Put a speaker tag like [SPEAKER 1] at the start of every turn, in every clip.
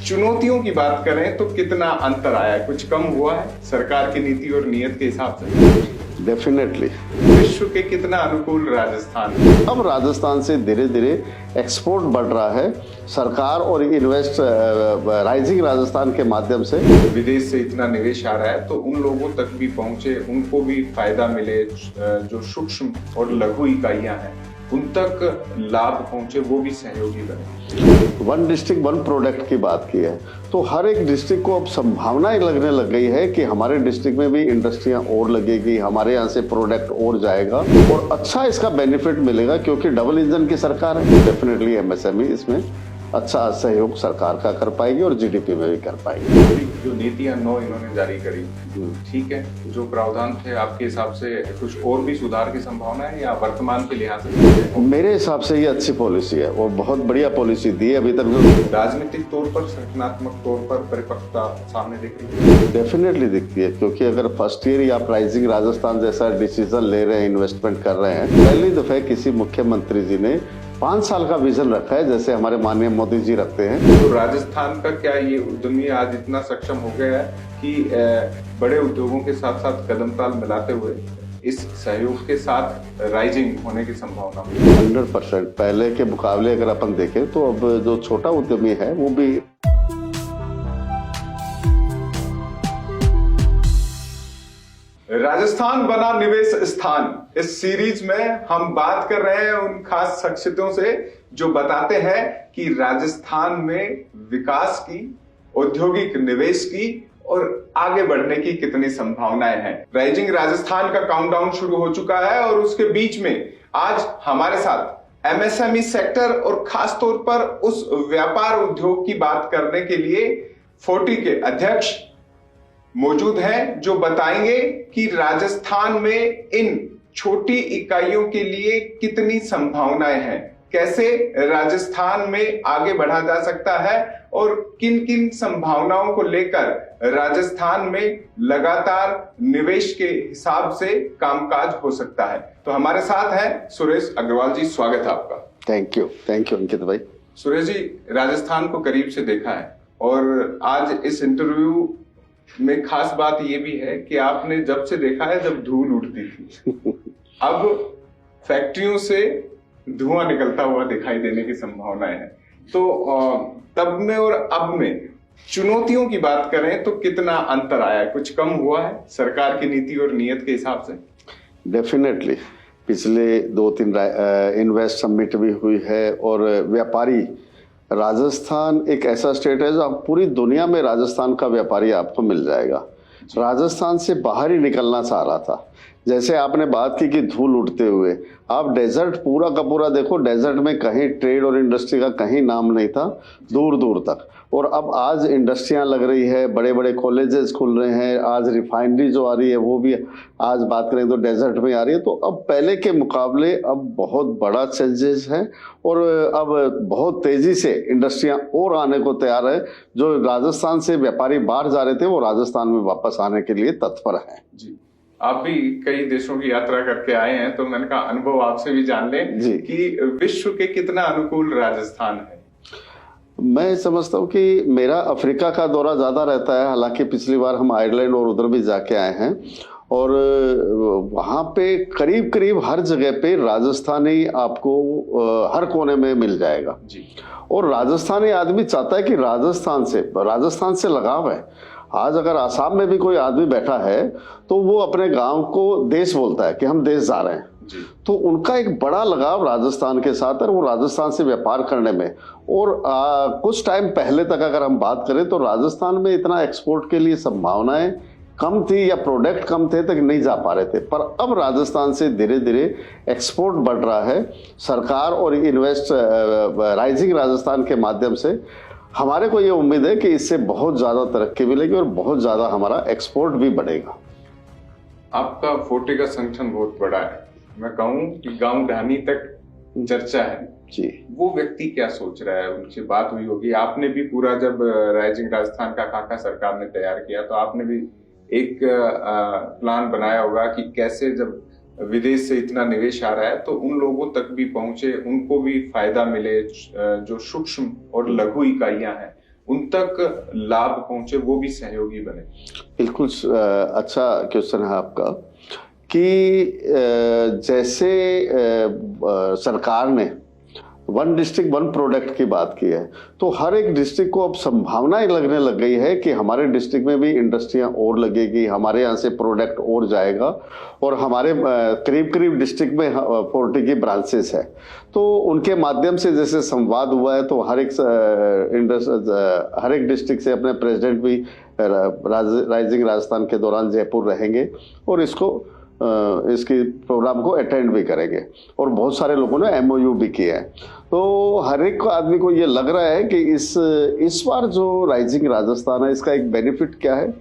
[SPEAKER 1] चुनौतियों की बात करें तो कितना अंतर आया है? कुछ कम हुआ है सरकार की नीति और नीयत के हिसाब से?
[SPEAKER 2] डेफिनेटली।
[SPEAKER 1] विश्व के कितना अनुकूल राजस्थान?
[SPEAKER 2] अब राजस्थान से धीरे धीरे एक्सपोर्ट बढ़ रहा है सरकार और इन्वेस्ट राइजिंग राजस्थान के माध्यम से।
[SPEAKER 1] विदेश से इतना निवेश आ रहा है तो उन लोगों तक भी पहुंचे, उनको भी फायदा मिले, जो सूक्ष्म और लघु इकाइयां हैं उन तक लाभ पहुंचे, वो भी सहयोगी बने।
[SPEAKER 2] वन डिस्ट्रिक्ट वन प्रोडक्ट की बात की है तो हर एक डिस्ट्रिक्ट को अब संभावनाएं लगने लग गई है कि हमारे डिस्ट्रिक्ट में भी इंडस्ट्रियां और लगेगी, हमारे यहाँ से प्रोडक्ट और जाएगा और अच्छा इसका बेनिफिट मिलेगा क्योंकि डबल इंजन की सरकार है। डेफिनेटली एमएसएमई इसमें अच्छा सहयोग सरकार का कर पाएगी और जीडीपी में भी कर पाएगी।
[SPEAKER 1] जो नीतियां 9 इन्होंने जारी करी, ठीक है, जो प्रावधान थे आपके हिसाब से कुछ और भी सुधार की संभावना है या वर्तमान के लिहाज से?
[SPEAKER 2] मेरे हिसाब से ये अच्छी पॉलिसी है और बहुत बढ़िया पॉलिसी दी है अभी तक।
[SPEAKER 1] राजनीतिक तौर पर, संगठनात्मक तौर पर परिपक्वता सामने दिख रही है?
[SPEAKER 2] डेफिनेटली दिखती है क्योंकि अगर फर्स्ट ईयर ही आप राइजिंग राजस्थान जैसा डिसीजन ले रहे हैं, इन्वेस्टमेंट कर रहे हैं, पहली दफे किसी मुख्यमंत्री जी ने 5 साल का विजन रखा है जैसे हमारे माननीय मोदी जी रखते हैं।
[SPEAKER 1] तो राजस्थान का क्या ये उद्यमी आज इतना सक्षम हो गया है कि बड़े उद्योगों के साथ साथ कदम ताल मिलाते हुए इस सहयोग के साथ राइजिंग होने की संभावना?
[SPEAKER 2] 100% पहले के मुकाबले अगर अपन देखें तो अब जो छोटा उद्यमी है वो भी।
[SPEAKER 1] राजस्थान बना निवेश स्थान, इस सीरीज में हम बात कर रहे हैं उन खास शख्सियतों से जो बताते हैं कि राजस्थान में विकास की, औद्योगिक निवेश की और आगे बढ़ने की कितनी संभावनाएं हैं। राइजिंग राजस्थान का काउंटडाउन शुरू हो चुका है और उसके बीच में आज हमारे साथ एमएसएमई सेक्टर और खास तौर पर उस व्यापार उद्योग की बात करने के लिए 40 के अध्यक्ष मौजूद हैं जो बताएंगे कि राजस्थान में इन छोटी इकाइयों के लिए कितनी संभावनाएं हैं, कैसे राजस्थान में आगे बढ़ा जा सकता है और किन किन संभावनाओं को लेकर राजस्थान में लगातार निवेश के हिसाब से कामकाज हो सकता है। तो हमारे साथ हैं सुरेश अग्रवाल जी, स्वागत है आपका।
[SPEAKER 2] थैंक यू अंकित भाई।
[SPEAKER 1] सुरेश जी, राजस्थान को करीब से देखा है और आज इस इंटरव्यू में खास बात ये भी है कि आपने जब से देखा है जब धूल उठती थी, अब फैक्ट्रियों से धुआं निकलता हुआ दिखाई देने की संभावनाएं है। तो तब में और अब में चुनौतियों की बात करें तो कितना अंतर आया है? कुछ कम हुआ है सरकार की नीति और नीयत के हिसाब से?
[SPEAKER 2] डेफिनेटली पिछले 2-3 इन्वेस्ट समिट भी हुई है और व्यापारी, राजस्थान एक ऐसा स्टेट है जो पूरी दुनिया में राजस्थान का व्यापारी आपको मिल जाएगा। राजस्थान से बाहर ही निकलना चाह रहा था। जैसे आपने बात की कि धूल उड़ते हुए, आप डेजर्ट पूरा का पूरा देखो, डेजर्ट में कहीं ट्रेड और इंडस्ट्री का कहीं नाम नहीं था दूर दूर तक। और अब आज इंडस्ट्रियां लग रही है, बड़े बड़े कॉलेजेस खुल रहे हैं, आज रिफाइनरी जो आ रही है वो भी आज बात करें तो डेजर्ट में आ रही है। तो अब पहले के मुकाबले अब बहुत बड़ा चेंजेस है और अब बहुत तेजी से इंडस्ट्रियां और आने को तैयार है। जो राजस्थान से व्यापारी बाहर जा रहे थे वो राजस्थान में वापस आने के लिए तत्पर है।
[SPEAKER 1] जी, आप भी कई देशों की यात्रा करके आए हैं तो मैंने कहा अनुभव आपसे भी जान लें कि विश्व के कितना अनुकूल राजस्थान है।
[SPEAKER 2] मैं समझता हूँ कि मेरा अफ्रीका का दौरा ज्यादा रहता है, हालांकि पिछली बार हम आयरलैंड और उधर भी जाके आए हैं और वहां पे करीब करीब हर जगह पे राजस्थानी आपको हर कोने में मिल जाएगा
[SPEAKER 1] जी।
[SPEAKER 2] और राजस्थानी आदमी चाहता है कि राजस्थान से लगाव है। आज अगर आसाम में भी कोई आदमी बैठा है तो वो अपने गांव को देश बोलता है कि हम देश जा रहे हैं
[SPEAKER 1] जी।
[SPEAKER 2] तो उनका एक बड़ा लगाव राजस्थान के साथ है, वो राजस्थान से व्यापार करने में। और कुछ टाइम पहले तक अगर हम बात करें तो राजस्थान में इतना एक्सपोर्ट के लिए संभावनाएं कम थी या प्रोडक्ट कम थे तक नहीं जा पा रहे थे, पर अब राजस्थान से धीरे धीरे एक्सपोर्ट बढ़ रहा है सरकार और इन्वेस्ट राइजिंग राजस्थान के माध्यम से। हमारे को ये उम्मीद है कि इससे बहुत ज्यादा तरक्की मिलेगी और बहुत ज्यादा हमारा एक्सपोर्ट भी बढ़ेगा।
[SPEAKER 1] आपका 40 का संगठन बहुत बड़ा है, मैं कहूँ कि गांव ढानी तक चर्चा है
[SPEAKER 2] जी।
[SPEAKER 1] वो व्यक्ति क्या सोच रहा है, उनसे बात हुई होगी? आपने भी पूरा जब राइजिंग राजस्थान का खाका सरकार ने तैयार किया तो आपने भी एक प्लान बनाया होगा कि कैसे जब विदेश से इतना निवेश आ रहा है तो उन लोगों तक भी पहुंचे, उनको भी फायदा मिले, जो सूक्ष्म और लघु इकाइयां हैं उन तक लाभ पहुंचे, वो भी सहयोगी बने?
[SPEAKER 2] बिल्कुल अच्छा क्वेश्चन है आपका कि जैसे सरकार ने वन डिस्ट्रिक्ट वन प्रोडक्ट की बात की है, तो हर एक डिस्ट्रिक्ट को अब संभावनाएं लगने लग गई है कि हमारे डिस्ट्रिक्ट में भी इंडस्ट्रियां और लगेगी, हमारे यहाँ से प्रोडक्ट और जाएगा, और हमारे करीब करीब डिस्ट्रिक्ट में 40 की ब्रांचेस है। तो उनके माध्यम से जैसे संवाद हुआ है, तो हर एक डिस्ट्रिक्ट से अपने प्रेसिडेंट भी राइजिंग राजस्थान के दौरान जयपुर रहेंगे और इसकी प्रोग्राम को अटेंड भी करेंगे, और बहुत सारे लोगों ने MOU भी किया है। तो हर एक आदमी को ये लग रहा है कि इस बार जो राइजिंग राजस्थान है, इसका एक बेनिफिट क्या है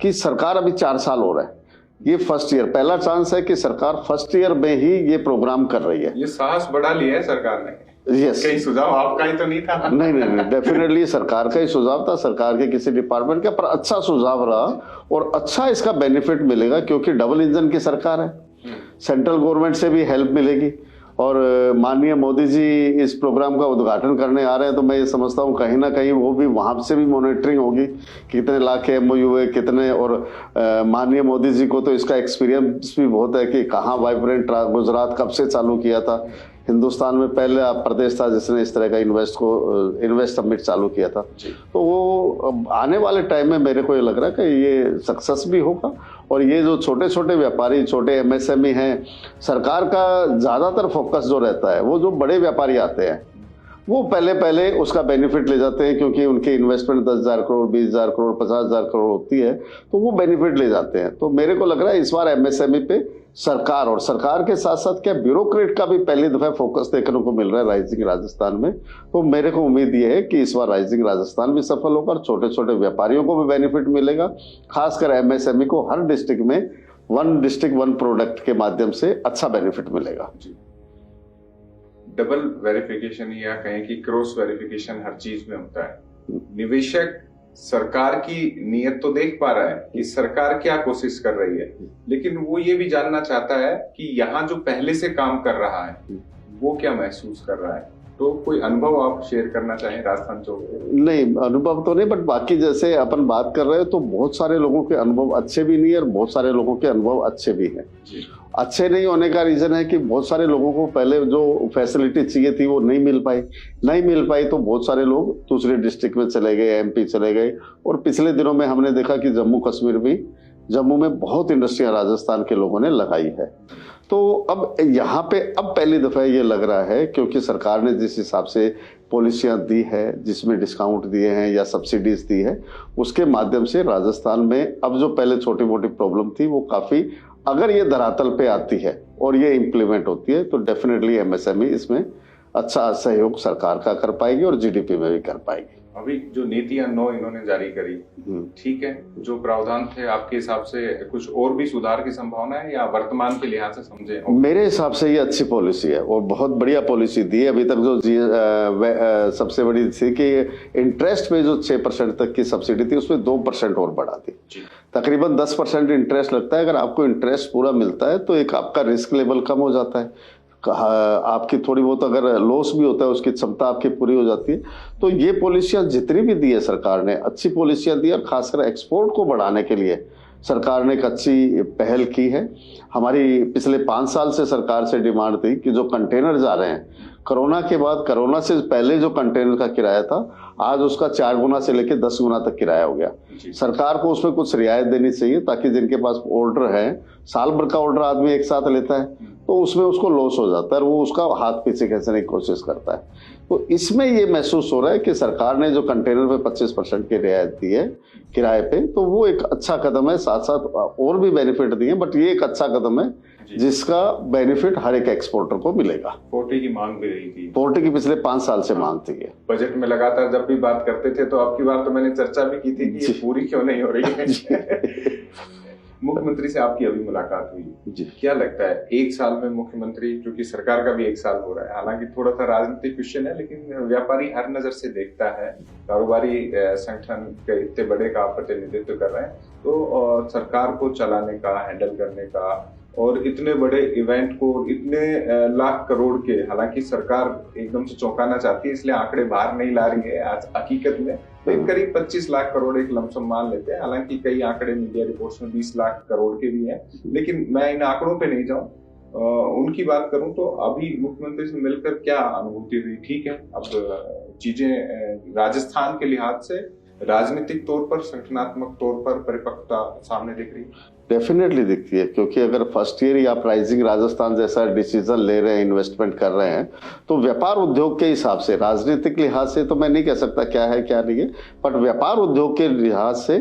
[SPEAKER 2] कि सरकार अभी 4 साल हो रहा है, ये फर्स्ट ईयर पहला चांस है कि सरकार फर्स्ट ईयर में ही ये प्रोग्राम कर रही है।
[SPEAKER 1] ये साहस बढ़ा लिया है सरकार ने।
[SPEAKER 2] यस,
[SPEAKER 1] कहीं सुझाव आपका ही तो नहीं था?
[SPEAKER 2] नहीं, डेफिनेटली सरकार का ही सुझाव था, सरकार के किसी डिपार्टमेंट का, पर अच्छा सुझाव रहा और अच्छा इसका बेनिफिट मिलेगा, क्योंकि डबल इंजन की सरकार है, सेंट्रल गवर्नमेंट से भी हेल्प मिलेगी, और माननीय मोदी जी इस प्रोग्राम का उद्घाटन करने आ रहे हैं, तो मैं ये समझता हूँ कहीं ना कहीं वो भी वहाँ से भी मॉनिटरिंग होगी, कितने लाख के MOU है कितने, और माननीय मोदी जी को तो इसका एक्सपीरियंस भी बहुत है कि कहाँ वाइब्रेंट गुजरात कब से चालू किया था, हिंदुस्तान में पहला प्रदेश था जिसने इस तरह का इन्वेस्ट समिट चालू किया था। तो वो आने वाले टाइम में मेरे को ये लग रहा है कि ये सक्सेस भी होगा, और ये जो छोटे छोटे व्यापारी, छोटे MSME हैं, सरकार का ज्यादातर फोकस जो रहता है, वो जो बड़े व्यापारी आते हैं वो पहले उसका बेनिफिट ले जाते हैं, क्योंकि उनकी इन्वेस्टमेंट 10,000 करोड़ 20,000 करोड़ 50,000 करोड़ होती है, तो वो बेनिफिट ले जाते हैं। तो मेरे को लग रहा है इस बार MSME पे सरकार, और सरकार के साथ साथ क्या ब्यूरोक्रेट का भी पहली दफा फोकस देखने को मिल रहा है राइजिंग राजस्थान में। तो मेरे को उम्मीद ये है कि इस बार राइजिंग राजस्थान भी सफल होगा, छोटे छोटे व्यापारियों को भी बेनिफिट मिलेगा, खासकर MSME को हर डिस्ट्रिक्ट में वन डिस्ट्रिक्ट वन प्रोडक्ट के माध्यम से अच्छा बेनिफिट मिलेगा।
[SPEAKER 1] डबल वेरिफिकेशन या कहें कि क्रॉस वेरिफिकेशन हर चीज में होता है। निवेशक सरकार की नीयत तो देख पा रहा है कि सरकार क्या कोशिश कर रही है, लेकिन वो ये भी जानना चाहता है कि यहाँ जो पहले से काम कर रहा है वो क्या महसूस कर रहा है। तो कोई अनुभव आप शेयर करना चाहें राजस्थान चौक?
[SPEAKER 2] नहीं, अनुभव तो नहीं, बट बाकी जैसे अपन बात कर रहे हैं तो बहुत सारे लोगों के अनुभव अच्छे भी नहीं है और बहुत सारे लोगों के अनुभव अच्छे भी हैं। अच्छे नहीं होने का रीजन है कि बहुत सारे लोगों को पहले जो फैसिलिटी चाहिए थी वो नहीं मिल पाई, तो बहुत सारे लोग दूसरे डिस्ट्रिक्ट में चले गए, MP चले गए, और पिछले दिनों में हमने देखा कि जम्मू में बहुत इंडस्ट्रियां राजस्थान के लोगों ने लगाई है। तो अब यहाँ पे पहली दफा ये लग रहा है, क्योंकि सरकार ने जिस हिसाब से पॉलिसियां दी है, जिसमें डिस्काउंट दिए हैं या सब्सिडीज दी है, उसके माध्यम से राजस्थान में अब जो पहले छोटी मोटी प्रॉब्लम थी वो काफी, अगर ये धरातल पे आती है और ये इम्प्लीमेंट होती है तो डेफिनेटली MSME इसमें अच्छा सहयोग सरकार का कर पाएगी और GDP में भी कर पाएगी।
[SPEAKER 1] अभी जो नीतियां 9 इन्होंने जारी करी, ठीक है, जो प्रावधान थे आपके हिसाब से कुछ और भी सुधार की संभावना है या वर्तमान के लिहाज से समझे? मेरे
[SPEAKER 2] हिसाब से ये अच्छी पॉलिसी है और बहुत बढ़िया पॉलिसी दी है। अभी तक जो सबसे बड़ी थी कि इंटरेस्ट पे जो 6% तक की सब्सिडी थी उसमें 2% और बढ़ा दी, तकरीबन 10% इंटरेस्ट लगता है। अगर आपको इंटरेस्ट पूरा मिलता है तो एक आपका रिस्क लेवल कम हो जाता है, आपकी थोड़ी बहुत अगर लॉस भी होता है उसकी क्षमता आपकी पूरी हो जाती है। तो ये पॉलिसियां जितनी भी दी है सरकार ने, अच्छी पॉलिसियां दी है, और खासकर एक्सपोर्ट को बढ़ाने के लिए सरकार ने एक अच्छी पहल की है। हमारी पिछले 5 साल से सरकार से डिमांड थी कि जो कंटेनर जा रहे हैं, कोरोना के बाद, कोरोना से पहले जो कंटेनर का किराया था आज उसका 4 गुना से लेकर 10 गुना तक किराया हो गया। सरकार को उसमें कुछ रियायत देनी चाहिए ताकि जिनके पास ऑर्डर है, साल भर का ऑर्डर आदमी एक साथ लेता है तो उसमें उसको लॉस हो जाता है और वो उसका हाथ पीछे खींचने की कोशिश करता है। तो इसमें ये महसूस हो रहा है कि सरकार ने जो कंटेनर पे 25% की रियायत दी है किराए पे, तो वो एक अच्छा कदम है। साथ साथ और भी बेनिफिट दिए, बट ये एक अच्छा कदम है जिसका बेनिफिट हर एक एक्सपोर्टर को मिलेगा।
[SPEAKER 1] पोर्टी की मांग भी रही थी,
[SPEAKER 2] पोर्टी की पिछले 5 साल से मांग थी।
[SPEAKER 1] बजट में लगातार जब भी बात करते थे तो आपकी बात तो मैंने चर्चा भी की थी कि ये पूरी क्यों नहीं हो रही है। मुख्यमंत्री से आपकी अभी मुलाकात हुई, क्या लगता है 1 साल में मुख्यमंत्री, क्योंकि सरकार का भी 1 साल हो रहा है, हालांकि थोड़ा सा राजनीतिक क्वेश्चन है लेकिन व्यापारी हर नजर से देखता है, कारोबारी संगठन के इतने बड़े का आप प्रतिनिधित्व कर रहे हैं, तो सरकार को चलाने का, हैंडल करने का और इतने बड़े इवेंट को इतने लाख करोड़ के, हालांकि सरकार एकदम से चौंकाना चाहती है इसलिए आंकड़े बाहर नहीं ला रही है आज हकीकत में, तो करीब 25 लाख करोड़ एक लमसम मान लेते हैं। हालांकि कई आंकड़े मीडिया रिपोर्ट्स में 20 लाख करोड़ के भी हैं, लेकिन मैं इन आंकड़ों पे नहीं जाऊं। उनकी बात करूं तो अभी मुख्यमंत्री से मिलकर क्या अनुभूति हुई? ठीक है, अब चीजें राजस्थान के लिहाज से राजनीतिक तौर पर, संगठनात्मक तौर पर परिपक्वता सामने दिख रही है।
[SPEAKER 2] डेफिनेटली दिखती है, क्योंकि अगर फर्स्ट ईयर ही आप राइजिंग राजस्थान जैसा डिसीजन ले रहे हैं, इन्वेस्टमेंट कर रहे हैं, तो व्यापार उद्योग के हिसाब से, राजनीतिक लिहाज से तो मैं नहीं कह सकता क्या है क्या नहीं है, बट व्यापार उद्योग के लिहाज से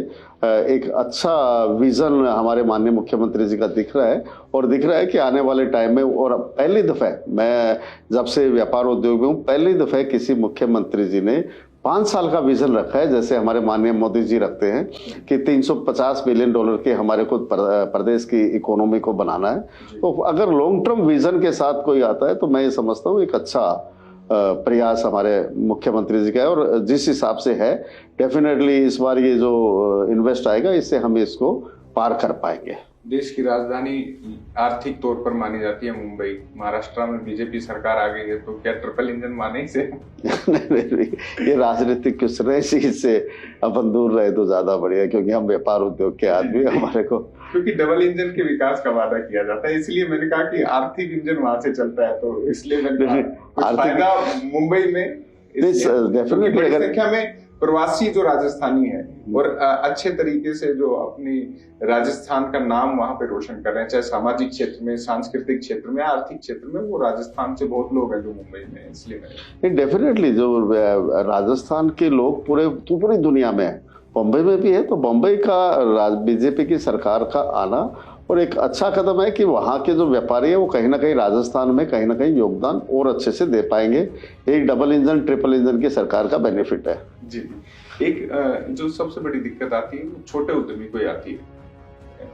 [SPEAKER 2] एक अच्छा विजन हमारे माननीय मुख्यमंत्री जी का दिख रहा है। और दिख रहा है कि आने वाले टाइम में, और पहली दफा मैं जब से व्यापार उद्योग में हूँ, पहली दफा किसी मुख्यमंत्री जी ने 5 साल का विजन रखा है, जैसे हमारे माननीय मोदी जी रखते हैं कि $350 बिलियन के हमारे को प्रदेश की इकोनॉमी को बनाना है। तो अगर लॉन्ग टर्म विजन के साथ कोई आता है तो मैं ये समझता हूँ एक अच्छा प्रयास हमारे मुख्यमंत्री जी का है। और जिस हिसाब से है, डेफिनेटली इस बार ये जो इन्वेस्ट आएगा, इससे हम इसको पार कर पाएंगे।
[SPEAKER 1] देश की राजधानी आर्थिक तौर पर मानी जाती है मुंबई, महाराष्ट्र में बीजेपी सरकार आ गई है, तो क्या ट्रिपल इंजन माने इसे?
[SPEAKER 2] नहीं, ये राजनीतिक क्वेश्चन है, इसी से अपन दूर रहे तो ज्यादा बढ़िया, क्योंकि हम व्यापार उद्योग के आदमी, हमारे को
[SPEAKER 1] क्योंकि डबल इंजन के विकास का वादा किया जाता है, इसलिए मैंने कहा कि आर्थिक इंजन वहां से चलता है, तो इसलिए मैंने फायदा मुंबई में
[SPEAKER 2] डेफिनेटली
[SPEAKER 1] बड़ी संख्या में प्रवासी जो राजस्थानी है और अच्छे तरीके से जो अपनी राजस्थान का नाम वहां पे रोशन कर रहे हैं, चाहे सामाजिक क्षेत्र में, सांस्कृतिक क्षेत्र में, आर्थिक क्षेत्र में, वो राजस्थान से बहुत लोग हैं जो मुंबई में, इसलिए
[SPEAKER 2] डेफिनेटली जो राजस्थान के लोग पूरी दुनिया में है, बम्बई में भी है, तो बम्बई का बीजेपी की सरकार का आना और एक अच्छा कदम है कि वहाँ के जो व्यापारी है वो कहीं ना कहीं राजस्थान में कहीं ना कहीं योगदान और अच्छे से दे पाएंगे। एक डबल इंजन ट्रिपल इंजन की सरकार का बेनिफिट है।
[SPEAKER 1] जी, एक जो सबसे बड़ी दिक्कत आती है वो छोटे उद्यमी को आती है।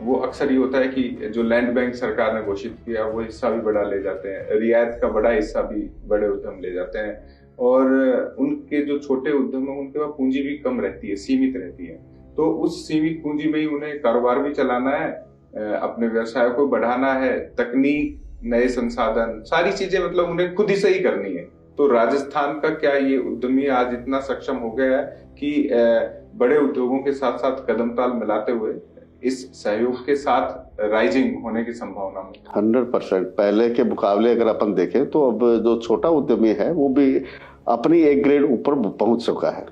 [SPEAKER 1] वो अक्सर ये होता है कि जो लैंड बैंक सरकार ने घोषित किया वो हिस्सा भी बड़ा ले जाते हैं, रियायत का बड़ा हिस्सा भी बड़े उद्यम ले जाते हैं, और उनके जो छोटे उद्यम है उनके पास पूंजी भी कम रहती है, सीमित रहती है। तो उस सीमित पूंजी में ही उन्हें कारोबार भी चलाना है, अपने व्यवसाय को बढ़ाना है, तकनीक, नए संसाधन, सारी चीजें मतलब उन्हें खुद ही सही करनी है। तो राजस्थान का क्या ये उद्यमी आज इतना सक्षम हो गया है कि बड़े उद्योगों के साथ साथ कदम ताल मिलाते हुए इस सहयोग के साथ राइजिंग होने की संभावना में?
[SPEAKER 2] 100% पहले के मुकाबले अगर अपन देखें तो अब जो छोटा उद्यमी है वो भी अपनी एक ग्रेड ऊपर पहुंच चुका है।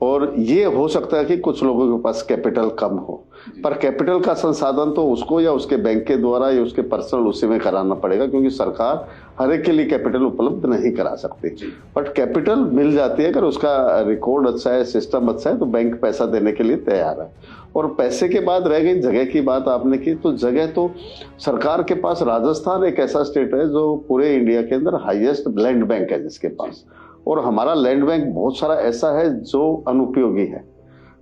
[SPEAKER 2] और ये हो सकता है कि कुछ लोगों के पास कैपिटल कम हो, पर कैपिटल का संसाधन तो उसको या उसके बैंक के द्वारा या उसके पर्सनल उसी में कराना पड़ेगा, क्योंकि सरकार हर एक के लिए कैपिटल उपलब्ध नहीं करा सकती। बट कैपिटल मिल जाती है, अगर उसका रिकॉर्ड अच्छा है, सिस्टम अच्छा है, तो बैंक पैसा देने के लिए तैयार है। और पैसे के बाद रह गई जगह की बात आपने की, तो जगह तो सरकार के पास, राजस्थान एक ऐसा स्टेट है जो पूरे इंडिया के अंदर हाईएस्ट लैंड बैंक है जिसके पास, और हमारा लैंड बैंक बहुत सारा ऐसा है जो अनुपयोगी है।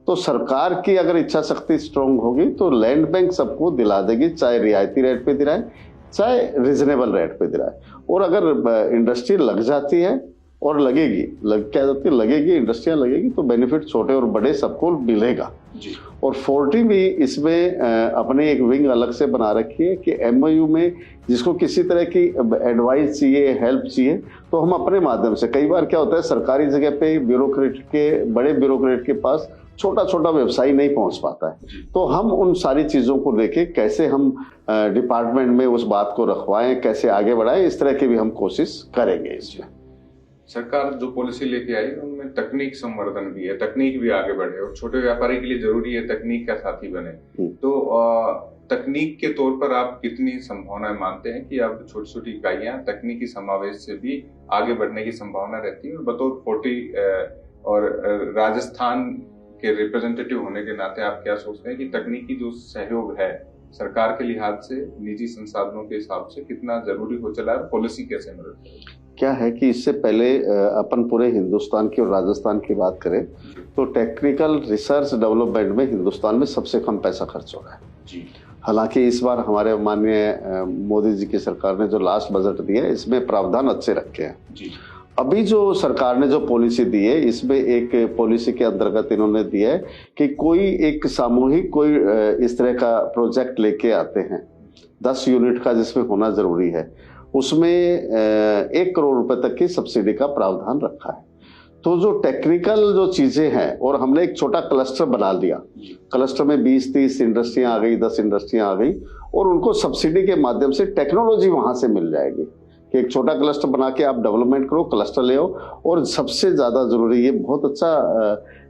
[SPEAKER 2] तो सरकार की अगर इच्छा शक्ति स्ट्रांग होगी तो लैंड बैंक सबको दिला देगी, चाहे रियायती रेट पे दिलाए चाहे रिजनेबल रेट पे दिलाए। और अगर इंडस्ट्री लग जाती है और लगेगी, लगेगी इंडस्ट्रियां लगेगी, तो बेनिफिट छोटे और बड़े सबको मिलेगा जी। और 40 भी इसमें अपने एक विंग अलग से बना रखी है कि एमओयू में जिसको किसी तरह की एडवाइस चाहिए, हेल्प चाहिए, तो हम अपने माध्यम से, कई बार क्या होता है सरकारी जगह पे बड़े ब्यूरोक्रेट के पास छोटा छोटा व्यवसायी नहीं पहुंच पाता है, तो हम उन सारी चीजों को लेके कैसे हम डिपार्टमेंट में उस बात को रखवाएं, कैसे आगे बढ़ाएं, इस तरह की भी हम कोशिश करेंगे। इसमें
[SPEAKER 1] सरकार जो पॉलिसी लेके आई उनमें तकनीक संवर्धन भी है, तकनीक भी आगे बढ़े, और छोटे व्यापारी के लिए जरूरी है तकनीक का साथी बने। तो तकनीक के तौर पर आप कितनी संभावनाएं मानते हैं कि अब छोटी छोटी इकाइयां तकनीकी समावेश से भी आगे बढ़ने की संभावना रहती है? और बतौर 40 और राजस्थान के रिप्रेजेंटेटिव होने के नाते आप क्या सोचते हैं कि तकनीकी जो सहयोग है सरकार के लिहाज से निजी संसाधनों के हिसाब से कितना जरूरी हो चला है, पॉलिसी कैसे मदद करेगी?
[SPEAKER 2] क्या है कि इससे पहले अपन पूरे हिंदुस्तान की और राजस्थान की बात करें तो टेक्निकल रिसर्च डेवलपमेंट में हिंदुस्तान में सबसे कम पैसा खर्च हो रहा है जी। हालांकि इस बार हमारे माननीय मोदी जी की सरकार ने जो लास्ट बजट दिया है इसमें प्रावधान अच्छे रखे हैं जी। अभी जो सरकार ने जो पॉलिसी दी है इसमें एक पॉलिसी के अंतर्गत इन्होंने दिया है कि कोई एक सामूहिक कोई इस तरह का प्रोजेक्ट लेके आते हैं 10 यूनिट का जिसमें होना जरूरी है, उसमें 1 करोड़ रुपए तक की सब्सिडी का प्रावधान रखा है। तो जो टेक्निकल जो चीजें हैं, और हमने एक छोटा क्लस्टर बना लिया, क्लस्टर में 20-30 इंडस्ट्रियां आ गई, 10 इंडस्ट्रियां आ गई, और उनको सब्सिडी के माध्यम से टेक्नोलॉजी वहां से मिल जाएगी कि एक छोटा क्लस्टर बना के आप डेवलपमेंट करो, क्लस्टर ले आओ। और सबसे ज्यादा जरूरी, ये बहुत अच्छा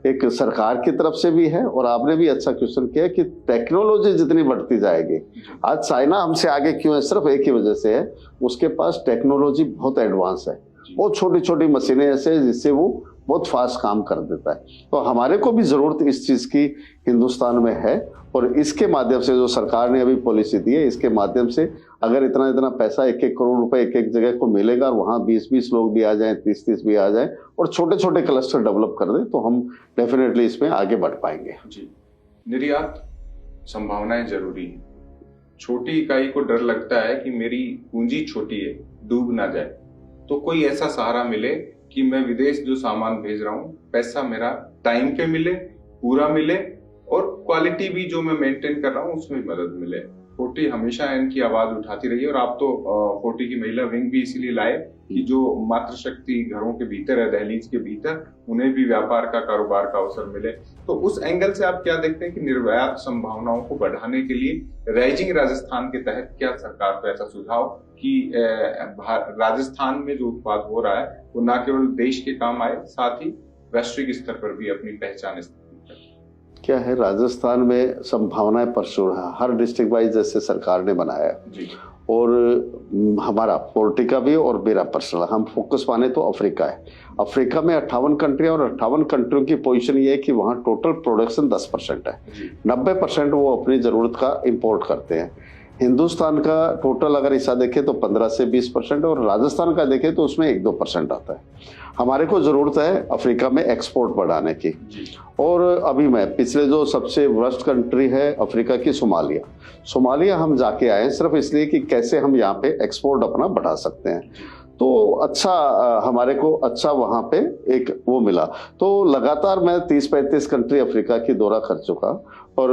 [SPEAKER 2] एक सरकार की तरफ से भी है, और आपने भी अच्छा क्वेश्चन किया कि टेक्नोलॉजी जितनी बढ़ती जाएगी, आज चाइना हमसे आगे क्यों है, सिर्फ एक ही वजह से है, उसके पास टेक्नोलॉजी बहुत एडवांस है, बहुत छोटी छोटी मशीनें ऐसे जिससे वो बहुत फास्ट काम कर देता है। तो हमारे को भी जरूरत इस चीज की हिंदुस्तान में है, और इसके माध्यम से जो सरकार ने अभी पॉलिसी दी है, इसके माध्यम से अगर इतना इतना पैसा 1-1 करोड़ रुपए एक जगह को मिलेगा, और वहां 20-20 लोग भी आ जाएं, 30-30 भी आ जाएं, और छोटे छोटे क्लस्टर डेवलप कर दें, तो हम डेफिनेटली इसमें आगे बढ़ पाएंगे।
[SPEAKER 1] जी, निर्यात संभावनाएं जरूरी है। छोटी इकाई को डर लगता है कि मेरी पूंजी छोटी है, डूब ना जाए, तो कोई ऐसा सहारा मिले कि मैं विदेश जो सामान भेज रहा हूँ, पैसा मेरा टाइम पे मिले, पूरा मिले, और क्वालिटी भी जो मैं मेंटेन कर रहा हूँ उसमें मदद मिले। 40 हमेशा इनकी आवाज उठाती रही है, और आप तो 40 की महिला विंग भी इसीलिए लाए कि जो मातृशक्ति घरों के भीतर है, दहलीज के भीतर, उन्हें भी व्यापार का, कारोबार का अवसर मिले। तो उस एंगल से आप क्या देखते हैं कि निर्यात संभावनाओं को बढ़ाने के लिए राइजिंग राजस्थान के तहत क्या सरकार को ऐसा सुझाव कि राजस्थान में जो उत्पाद हो रहा है वो न केवल देश के काम आए, साथ ही वैश्विक स्तर पर भी अपनी पहचान स्थापित करे?
[SPEAKER 2] क्या है, राजस्थान में संभावनाएं प्रचुर है, हर डिस्ट्रिक्ट वाइज जैसे सरकार ने बनाया जी। और हमारा 40 का भी और मेरा पर्सनल, हम फोकस माने तो अफ्रीका है। अफ्रीका में 58 कंट्रियां, और 58 कंट्रियों की पोजीशन ये है कि वहाँ टोटल प्रोडक्शन 10% है, 90% वो अपनी जरूरत का इंपोर्ट करते हैं। हिंदुस्तान का टोटल अगर हिस्सा देखें तो 15 से 20%, और राजस्थान का देखें तो उसमें 1-2% आता है। हमारे को जरूरत है अफ्रीका में एक्सपोर्ट बढ़ाने की। और अभी मैं पिछले जो सबसे वर्स्ट कंट्री है अफ्रीका की, सोमालिया हम जाके आए सिर्फ इसलिए कि कैसे हम यहाँ पे एक्सपोर्ट अपना बढ़ा सकते हैं। तो अच्छा, हमारे को अच्छा वहाँ पे एक वो मिला। तो लगातार मैं 30-35 कंट्री अफ्रीका की दौरा कर चुका, और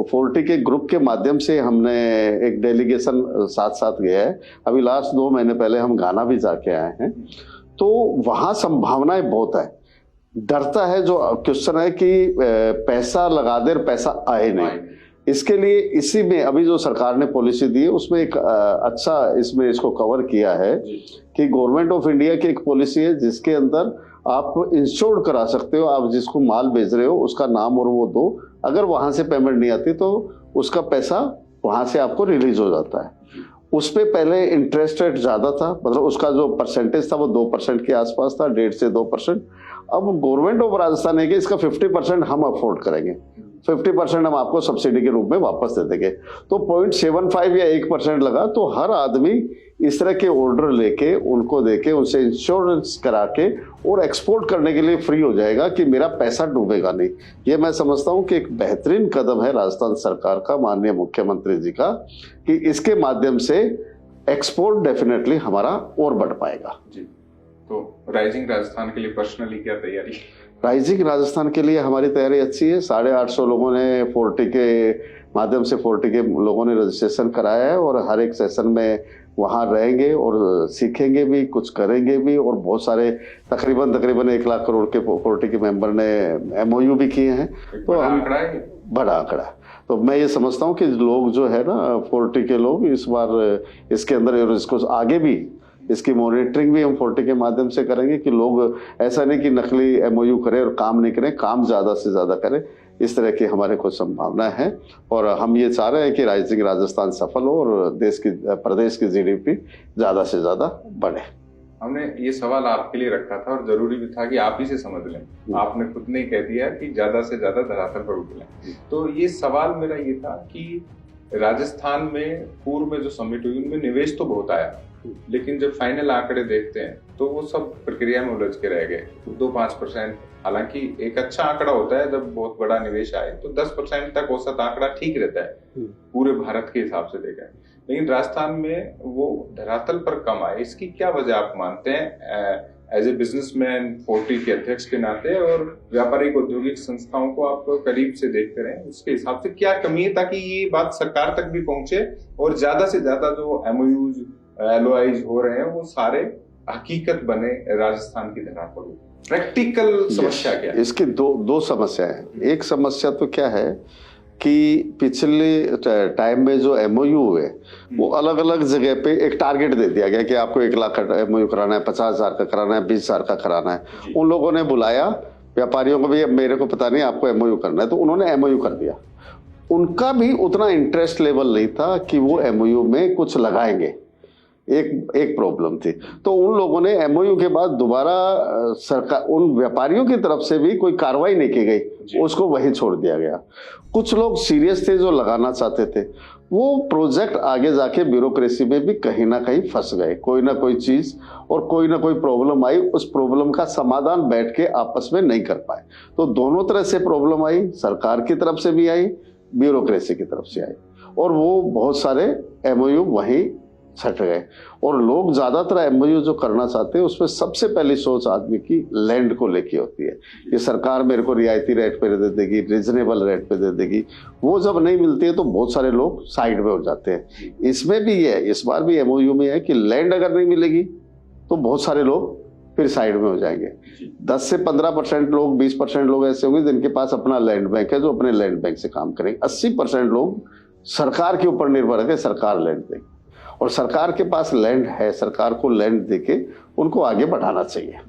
[SPEAKER 2] 40 के ग्रुप के माध्यम से हमने एक डेलीगेशन साथ साथ गया है। अभी लास्ट 2 महीने पहले हम घाना भी जाके आए हैं। तो वहाँ संभावनाएं बहुत है। डरता है जो क्वेश्चन है कि पैसा लगा दे, पैसा आए नहीं। इसके लिए इसी में अभी जो सरकार ने पॉलिसी दी है उसमें एक अच्छा इसमें इसको कवर किया है कि गवर्नमेंट ऑफ इंडिया की एक पॉलिसी है जिसके अंदर आप इंश्योर्ड करा सकते हो, आप जिसको माल भेज रहे हो उसका नाम और वो दो, अगर वहां से पेमेंट नहीं आती तो उसका पैसा वहां से आपको रिलीज हो जाता है। उस पे पहले इंटरेस्ट रेट ज्यादा था, मतलब उसका जो परसेंटेज था वो 2% के आसपास था, 1.5 से 2%। अब गवर्नमेंट ऑफ राजस्थान है कि इसका 50% हम अफोर्ड करेंगे, 50% हम आपको सब्सिडी के रूप में वापस दे देंगे। तो 0.75 या 1% लगा, तो हर आदमी इस तरह के ऑर्डर लेके उनको देके उनसे इंश्योरेंस करा के और एक्सपोर्ट करने के लिए फ्री हो जाएगा कि मेरा पैसा डूबेगा नहीं। ये मैं समझता हूँ कि एक बेहतरीन कदम है राजस्थान सरकार का, माननीय मुख्यमंत्री जी का, कि इसके माध्यम से एक्सपोर्ट डेफिनेटली हमारा और बढ़ पाएगा जी।
[SPEAKER 1] तो राइजिंग राजस्थान के लिए पर्सनली क्या तैयारी?
[SPEAKER 2] राइजिंग राजस्थान के लिए हमारी तैयारी अच्छी है। 850 लोगों ने 40 के माध्यम से 40 के लोगों ने रजिस्ट्रेशन कराया है, और हर एक सेशन में वहाँ रहेंगे और सीखेंगे भी, कुछ करेंगे भी। और बहुत सारे तकरीबन 1 लाख करोड़ के 40 के मेंबर ने MOU भी किए हैं। तो बड़ा आंकड़ा है। तो मैं ये समझता हूँ कि लोग जो है ना 40 के लोग इस बार इसके अंदर, और इसको आगे भी इसकी मॉनिटरिंग भी हम 40 के माध्यम से करेंगे कि लोग ऐसा नहीं कि नकली MOU करें और काम नहीं करें, काम ज्यादा से ज्यादा करें। इस तरह की हमारे को संभावना है, और हम ये चाह रहे हैं कि राइजिंग राजस्थान सफल हो और प्रदेश की GDP ज्यादा से ज्यादा बढ़े।
[SPEAKER 1] हमने ये सवाल आपके लिए रखा था और जरूरी भी था कि आप ही से समझ लें। आपने खुद ने कह दिया कि ज्यादा से ज्यादा धरातल पर उतरें। तो ये सवाल मेरा ये था कि राजस्थान में पूर्व में जो समिट हुई उनमें निवेश तो बहुत आया, लेकिन जब फाइनल आंकड़े देखते हैं तो वो सब प्रक्रिया में उलझ के रह गए। 2-5%, हालांकि एक अच्छा आंकड़ा होता है जब बहुत बड़ा निवेश आए, तो 10% तक औसत आंकड़ा ठीक रहता है पूरे भारत के हिसाब से देखा है। लेकिन राजस्थान में वो धरातल पर कम आए, इसकी क्या वजह आप मानते हैं? एज ए बिजनेसमैन, फोर्टी के अध्यक्ष के नाते और व्यापारिक औद्योगिक संस्थाओं को आप करीब से देखते रहे, उसके हिसाब से क्या कमी है ताकि ये बात सरकार तक भी पहुंचे और ज्यादा से ज्यादा जो MOUs, LOIs हो रहे हैं वो सारे हकीकत बने राजस्थान की धरा पर? प्रैक्टिकल समस्या क्या है?
[SPEAKER 2] इसकी दो समस्याएं हैं। एक समस्या तो क्या है कि पिछले टाइम में जो MOU हुए वो अलग अलग जगह पे एक टारगेट दे दिया गया कि आपको 1 लाख का MOU कराना है, 50,000 का कराना है, 20,000 का कराना है। उन लोगों ने बुलाया व्यापारियों को भी, अब मेरे को पता नहीं आपको MOU करना है, तो उन्होंने MOU कर दिया। उनका भी उतना इंटरेस्ट लेवल नहीं था कि वो MOU में कुछ लगाएंगे। एक प्रॉब्लम थी। तो उन लोगों ने MOU के बाद दोबारा सरकार, उन व्यापारियों की तरफ से भी कोई कार्रवाई नहीं की गई, उसको वहीं छोड़ दिया गया। कुछ लोग सीरियस थे जो लगाना चाहते थे, वो प्रोजेक्ट आगे जाके ब्यूरोक्रेसी में भी कहीं ना कहीं फंस गए, कोई ना कोई चीज और कोई ना कोई प्रॉब्लम आई, उस प्रॉब्लम का समाधान बैठ के आपस में नहीं कर पाए। तो दोनों तरह से प्रॉब्लम आई, सरकार की तरफ से भी आई, ब्यूरोक्रेसी की तरफ से आई, और वो बहुत सारे MOU वहीं छट गए। और लोग ज्यादातर MOU जो करना चाहते हैं उसमें सबसे पहली सोच आदमी की लैंड को लेके होती है, ये सरकार मेरे को रियायती रेट पे दे देगी, रीजनेबल रेट पे दे देगी। वो जब नहीं मिलती है तो बहुत सारे लोग साइड में हो जाते हैं। इसमें भी ये है, इस बार भी MOU में है कि लैंड अगर नहीं मिलेगी तो बहुत सारे लोग फिर साइड में हो जाएंगे। 10 से 15% लोग, 20% लोग ऐसे होंगे जिनके पास अपना लैंड बैंक है, जो अपने लैंड बैंक से काम करेंगे। 80% लोग सरकार के ऊपर निर्भर है, सरकार लैंड देगी, और सरकार के पास लैंड है, सरकार को लैंड देके उनको आगे बढ़ाना चाहिए।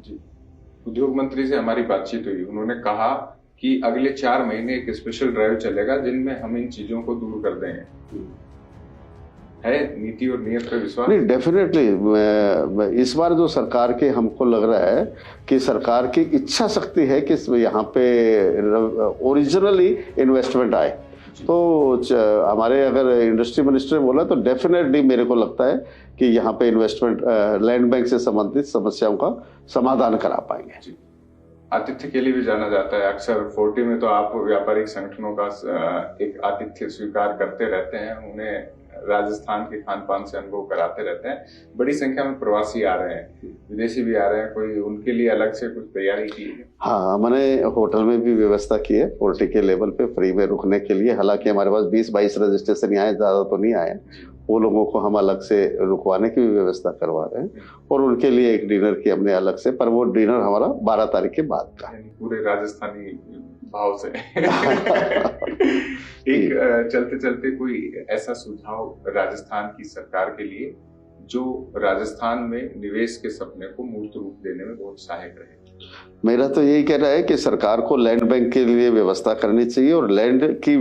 [SPEAKER 1] उद्योग मंत्री से हमारी बातचीत हुई, उन्होंने कहा कि अगले 4 महीने एक स्पेशल ड्राइव चलेगा जिनमें हम इन चीजों को दूर कर देंगे। है नीति और नियत पर विश्वास? नहीं,
[SPEAKER 2] डेफिनेटली इस बार जो सरकार के हमको लग रहा है कि सरकार की इच्छा शक्ति है कि यहाँ पे ओरिजिनली इन्वेस्टमेंट आए। तो हमारे अगर इंडस्ट्री मिनिस्टर ने बोला तो डेफिनेटली मेरे को लगता है कि यहाँ पे इन्वेस्टमेंट, लैंड बैंक से संबंधित समस्याओं का समाधान करा पाएंगे।
[SPEAKER 1] आतिथ्य के लिए भी जाना जाता है अक्सर, 40 में तो आप व्यापारिक संगठनों का एक आतिथ्य स्वीकार करते रहते हैं, उन्हें राजस्थान के खान पान से अनुभव कराते रहते हैं। बड़ी संख्या में प्रवासी आ रहे हैं, विदेशी भी आ रहे हैं, कोई उनके लिए अलग से कुछ तैयारी की है?
[SPEAKER 2] हाँ, मैंने होटल में भी व्यवस्था की है 40 के लेवल पे फ्री में रुकने के लिए। हालांकि हमारे पास 20-22 रजिस्ट्रेशन आए, ज्यादा तो नहीं आए, वो लोगों को हम अलग से रुकवाने की भी व्यवस्था करवा रहे हैं, और उनके लिए एक डिनर की हमने अलग से, पर वो डिनर हमारा 12 तारीख के बाद का है,
[SPEAKER 1] पूरे राजस्थानी भाव से। एक चलते चलते कोई ऐसा सुझाव राजस्थान की सरकार के लिए जो राजस्थान में निवेश के सपने को मूर्त रूप देने में बहुत सहायक रहे?
[SPEAKER 2] मेरा तो यही कहना है कि सरकार को लैंड बैंक के लिए व्यवस्था करनी चाहिए और लैंड की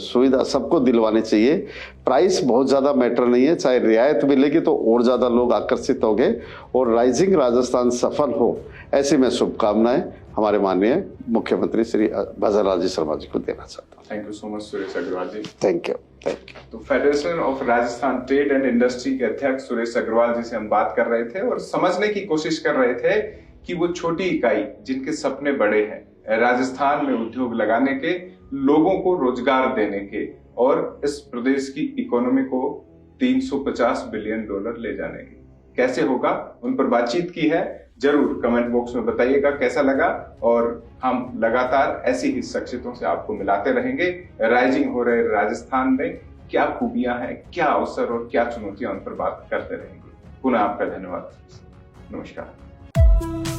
[SPEAKER 2] सुविधा सबको दिलवानी चाहिए। प्राइस बहुत ज्यादा मैटर नहीं है, चाहे रियायत मिलेगी तो और ज्यादा लोग आकर्षित होंगे और राइजिंग राजस्थान सफल हो, ऐसी मैं शुभकामनाएं हमारे माननीय मुख्यमंत्री श्री भजनलाल जी शर्मा जी को देना चाहता हूँ।
[SPEAKER 1] Thank you so much Suresh Agarwal ji.
[SPEAKER 2] Thank you.
[SPEAKER 1] तो federation of Rajasthan trade and industry के अध्यक्ष सुरेश अग्रवाल जी से हम बात कर रहे थे और समझने की कोशिश कर रहे थे कि वो छोटी इकाई जिनके सपने बड़े हैं, राजस्थान में उद्योग लगाने के, लोगों को रोजगार देने के और इस प्रदेश की इकोनॉमी को $350 बिलियन ले जाने के, कैसे होगा, उन पर बातचीत की है। जरूर कमेंट बॉक्स में बताइएगा कैसा लगा, और हम लगातार ऐसी ही शख्सियतों से आपको मिलाते रहेंगे। राइजिंग हो रहे राजस्थान में क्या खूबियां हैं, क्या अवसर और क्या चुनौतियां, उन पर बात करते रहेंगे। पुनः आपका धन्यवाद। नमस्कार।